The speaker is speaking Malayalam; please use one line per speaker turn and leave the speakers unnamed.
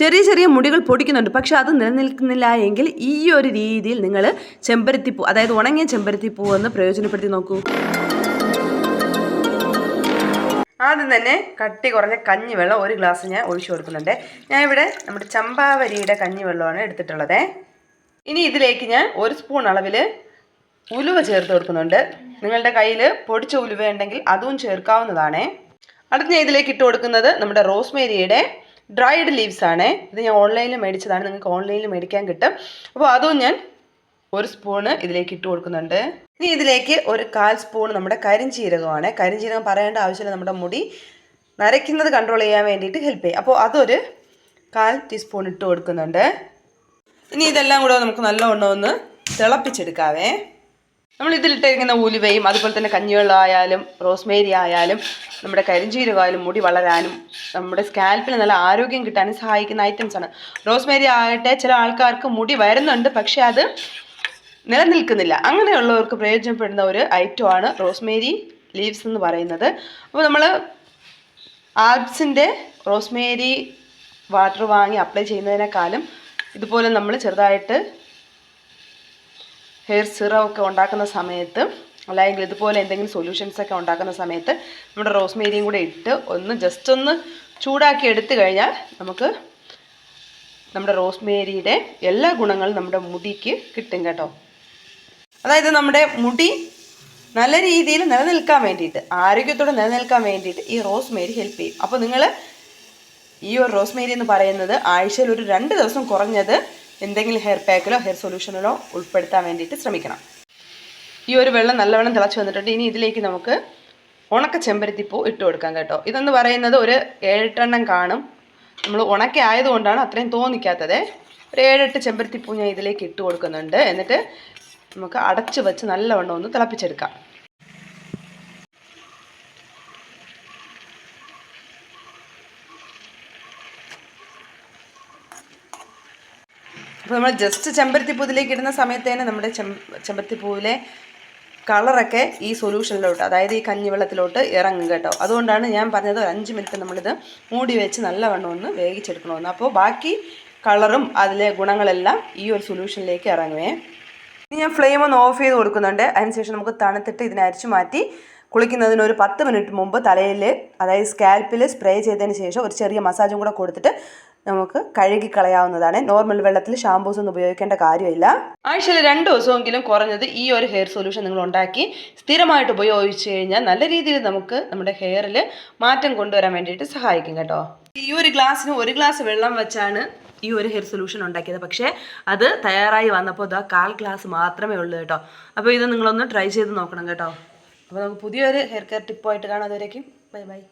ചെറിയ ചെറിയ മുടികൾ പൊടിക്കുന്നുണ്ട്. പക്ഷെ അത് നിലനിൽക്കുന്നില്ല എങ്കിൽ ഈ ഒരു രീതിയിൽ നിങ്ങൾ ചെമ്പരത്തിപ്പൂ, അതായത് ഉണങ്ങിയ ചെമ്പരത്തിപ്പൂ ഒന്ന് പ്രയോജനപ്പെടുത്തി നോക്കൂ. ആദ്യം തന്നെ കട്ടി കുറഞ്ഞ കഞ്ഞിവെള്ളം 1 ഗ്ലാസ് ഞാൻ ഒഴിച്ചു കൊടുക്കുന്നുണ്ട്. ഞാൻ ഇവിടെ നമ്മുടെ ചമ്പാവരിയുടെ കഞ്ഞിവെള്ളമാണ് എടുത്തിട്ടുള്ളത്. ഇനി ഇതിലേക്ക് ഞാൻ 1 സ്പൂൺ അളവിൽ ഉലുവ ചേർത്ത് കൊടുക്കുന്നുണ്ട്. നിങ്ങളുടെ കയ്യിൽ പൊടിച്ച ഉലുവ ഉണ്ടെങ്കിൽ അതും ചേർക്കാവുന്നതാണ്. അടുത്ത് ഞാൻ ഇതിലേക്ക് ഇട്ട് കൊടുക്കുന്നത് നമ്മുടെ റോസ്മേരിയുടെ ഡ്രൈഡ് ലീവ്സ് ആണ്. ഇത് ഞാൻ ഓൺലൈനിൽ മേടിച്ചതാണ്, നിങ്ങൾക്ക് ഓൺലൈനിൽ മേടിക്കാൻ കിട്ടും. അപ്പോൾ അതും ഞാൻ 1 സ്പൂണ് ഇതിലേക്ക് ഇട്ട് കൊടുക്കുന്നുണ്ട്. ഇനി ഇതിലേക്ക് 1/4 സ്പൂൺ നമ്മുടെ കരിഞ്ചീരകമാണ്. കരിഞ്ചീരകം പറയേണ്ട ആവശ്യമില്ല, നമ്മുടെ മുടി നരയ്ക്കുന്നത് കൺട്രോൾ ചെയ്യാൻ വേണ്ടിയിട്ട് ഹെൽപ്പ് ചെയ്യും. അപ്പോൾ അതൊരു 1/4 ടീസ്പൂൺ ഇട്ട് കൊടുക്കുന്നുണ്ട്. ഇനി ഇതെല്ലാം കൂടെ നമുക്ക് നല്ലവണ്ണം ഒന്ന് തിളപ്പിച്ചെടുക്കാവേ. നമ്മൾ ഇതിലിട്ടിരിക്കുന്ന ഉലുവയും അതുപോലെ തന്നെ കഞ്ഞിവെള്ളം ആയാലും റോസ്മേരി ആയാലും നമ്മുടെ കരിഞ്ചീരകമായാലും മുടി വളരാനും നമ്മുടെ സ്കാൽപ്പിന് നല്ല ആരോഗ്യം കിട്ടാനും സഹായിക്കുന്ന ഐറ്റംസാണ്. റോസ്മേരി ആകട്ടെ ചില ആൾക്കാർക്ക് മുടി വരുന്നുണ്ട്, പക്ഷെ അത് നിലനിൽക്കുന്നില്ല. അങ്ങനെയുള്ളവർക്ക് പ്രയോജനപ്പെടുന്ന ഒരു ഐറ്റമാണ് റോസ്മേരി ലീവ്സ് എന്ന് പറയുന്നത്. അപ്പോൾ നമ്മൾ ആൽപ്സിൻ്റെ റോസ്മേരി വാട്ടർ വാങ്ങി അപ്ലൈ ചെയ്യുന്നതിനേക്കാളും ഇതുപോലെ നമ്മൾ ചെറുതായിട്ട് ഹെയർ സിറമൊക്കെ ഉണ്ടാക്കുന്ന സമയത്ത്, അല്ലെങ്കിൽ ഇതുപോലെ എന്തെങ്കിലും സൊല്യൂഷൻസൊക്കെ ഉണ്ടാക്കുന്ന സമയത്ത് നമ്മുടെ റോസ്മേരിയും കൂടെ ഇട്ട് ജസ്റ്റ് ഒന്ന് ചൂടാക്കി എടുത്തു കഴിഞ്ഞാൽ നമുക്ക് നമ്മുടെ റോസ്മേരിയുടെ എല്ലാ ഗുണങ്ങളും നമ്മുടെ മുടിക്ക് കിട്ടും കേട്ടോ. അതായത് നമ്മുടെ മുടി നല്ല രീതിയിൽ നിലനിൽക്കാൻ വേണ്ടിയിട്ട്, ആരോഗ്യത്തോടെ നിലനിൽക്കാൻ വേണ്ടിയിട്ട് ഈ റോസ്മേരി ഹെൽപ്പ് ചെയ്യും. അപ്പോൾ നിങ്ങൾ ഈ ഒരു റോസ്മേരി എന്ന് പറയുന്നത് ആഴ്ചയിൽ ഒരു 2 ദിവസം കുറഞ്ഞത് എന്തെങ്കിലും ഹെയർ പാക്കിലോ ഹെയർ സൊല്യൂഷനിലോ ഉൾപ്പെടുത്താൻ വേണ്ടിയിട്ട് ശ്രമിക്കണം. ഈ ഒരു വെള്ളം നല്ലവണ്ണം തിളച്ച് വന്നിട്ടുണ്ട്. ഇനി ഇതിലേക്ക് നമുക്ക് ഉണക്ക ചെമ്പരത്തിപ്പൂ ഇട്ട് കൊടുക്കാം കേട്ടോ. ഇതെന്ന് പറയുന്നത് ഒരു 7-8 എണ്ണം കാണും. നമ്മൾ ഉണക്ക ആയതുകൊണ്ടാണ് അത്രയും തോന്നിക്കാത്തത്. ഒരു 7-8 ചെമ്പരത്തിപ്പൂ ഞാൻ ഇതിലേക്ക് ഇട്ട് കൊടുക്കുന്നുണ്ട്. എന്നിട്ട് നമുക്ക് അടച്ച് വെച്ച് നല്ലവണ്ണം ഒന്ന് തിളപ്പിച്ചെടുക്കാം. അപ്പോൾ നമ്മൾ ജസ്റ്റ് ചെമ്പരത്തിപ്പൂ ഇതിലേക്ക് ഇടുന്ന സമയത്ത് തന്നെ നമ്മുടെ ചെമ്പരത്തിപ്പൂവിലെ കളറൊക്കെ ഈ സൊല്യൂഷനിലോട്ട്, അതായത് ഈ കഞ്ഞിവെള്ളത്തിലോട്ട് ഇറങ്ങും കേട്ടോ. അതുകൊണ്ടാണ് ഞാൻ പറഞ്ഞത് ഒരു 5 മിനിറ്റ് നമ്മളിത് മൂടി വെച്ച് നല്ലവണ്ണം ഒന്ന് വേവിച്ചെടുക്കണമെന്ന്. അപ്പോൾ ബാക്കി കളറും അതിലെ ഗുണങ്ങളെല്ലാം ഈ ഒരു സൊല്യൂഷനിലേക്ക് ഇറങ്ങുവേ. ഇനി ഞാൻ ഫ്ലെയിം ഒന്ന് ഓഫ് ചെയ്ത് കൊടുക്കുന്നുണ്ട്. അതിനുശേഷം നമുക്ക് തണുത്തിട്ട് ഇതിനെ അരിച്ചു മാറ്റി കുളിക്കുന്നതിന് ഒരു 10 മിനിറ്റ് മുമ്പ് തലയിൽ, അതായത് സ്കാൽപ്പിൽ സ്പ്രേ ചെയ്തതിന് ശേഷം ഒരു ചെറിയ മസാജും കൂടെ കൊടുത്തിട്ട് നമുക്ക് കഴുകി കളയാവുന്നതാണ്. നോർമൽ വെള്ളത്തിൽ ഷാമ്പൂസ് ഒന്നും ഉപയോഗിക്കേണ്ട കാര്യമില്ല. ആഴ്ചയിൽ 2 ദിവസമെങ്കിലും കുറഞ്ഞത് ഈ ഒരു ഹെയർ സൊല്യൂഷൻ നിങ്ങൾ ഉണ്ടാക്കി സ്ഥിരമായിട്ട് ഉപയോഗിച്ച് കഴിഞ്ഞാൽ നല്ല രീതിയിൽ നമുക്ക് നമ്മുടെ ഹെയറിൽ മാറ്റം കൊണ്ടുവരാൻ വേണ്ടിയിട്ട് സഹായിക്കും കേട്ടോ. ഈ ഒരു ഗ്ലാസ്സിന് 1 ഗ്ലാസ് വെള്ളം വെച്ചാണ് ഈ ഒരു ഹെയർ സൊല്യൂഷൻ ഉണ്ടാക്കിയത്. പക്ഷേ അത് തയ്യാറായി വന്നപ്പോൾ 1/4 ഗ്ലാസ് മാത്രമേ ഉള്ളൂ കേട്ടോ. അപ്പോൾ ഇത് നിങ്ങളൊന്ന് ട്രൈ ചെയ്ത് നോക്കണം കേട്ടോ. അപ്പോൾ നമുക്ക് പുതിയൊരു ഹെയർ കെയർ ടിപ്പായിട്ട് കാണാം. അതുവരേക്കും ബൈ ബൈ.